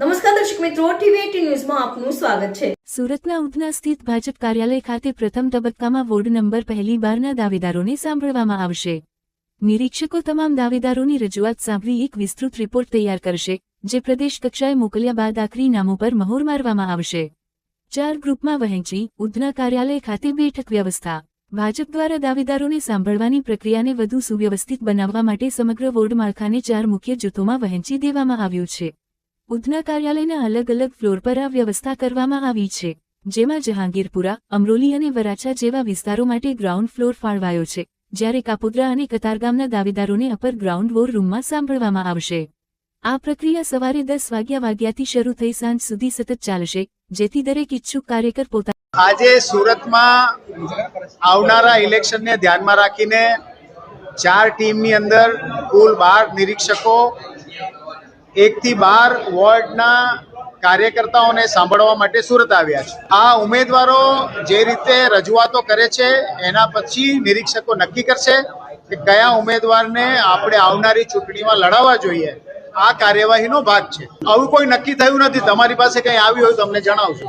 નમસ્કાર દર્શક મિત્રો, ટીવી18 ન્યૂઝમાં આપનું સ્વાગત છે। સુરતના ઉધના સ્થિત ભાજપ કાર્યાલય ખાતે પ્રથમ તબક્કામાં વોર્ડ નંબર પહેલી બારના દાવેદારોને સાંભળવામાં આવશે। નિરીક્ષકો તમામ દાવેદારોની રજૂઆત સાંભળી એક વિસ્તૃત રિપોર્ટ તૈયાર કરશે, જે પ્રદેશ કક્ષાએ મોકલ્યા બાદ આખરી નામો પર મહોર મારવામાં આવશે। 4 ગ્રુપમાં વહેંચી ઉધના કાર્યાલય ખાતે બેઠક વ્યવસ્થા। ભાજપ દ્વારા દાવેદારોને સાંભળવાની પ્રક્રિયાને વધુ સુવ્યવસ્થિત બનાવવા માટે સમગ્ર વોર્ડ માળખાને 4 મુખ્ય જૂથોમાં વહેંચી દેવામાં આવ્યું છે। ઉધના કાર્યાલયના અલગ અલગ ફ્લોર પર આ વ્યવસ્થા કરવામાં આવી છે, જેમાં જહાંગીરપુરા, અમરોલી અને વરાછા જેવા વિસ્તારો માટે ગ્રાઉન્ડ ફ્લોર ફાળવાયો છે, જ્યારે કાપોદ્રા અને કતારગામના દાવેદારોને અપર ગ્રાઉન્ડ વોર રૂમમાં સાંભળવામાં આવશે। આ પ્રક્રિયા સવારે 10 વાગ્યાથી શરૂ થઈ સાંજ સુધી સતત ચાલશે, જેથી દરેક ઇચ્છુક કાર્યકર પોતાના આજે સુરતમાં આવનારા ઇલેક્શનને ધ્યાનમાં રાખીને 4 ટીમની અંદર કુલ 12 નિરીક્ષકો 1 થી 12 વોર્ડના કાર્યકર્તાઓને સાંભળવા માટે સુરત આવ્યા છે। આ ઉમેદવારો જે રીતે રજૂઆતો કરે છે એના પછી નિરીક્ષકો નક્કી કરશે કે કયા ઉમેદવારને આપણે આવનારી ચૂંટણીમાં લડાવવા જોઈએ। આ કાર્યવાહીનો ભાગ છે। આવું કોઈ નક્કી થયું નથી। તમારી પાસે કંઈ આવ્યું હોય તો અમને જણાવજો।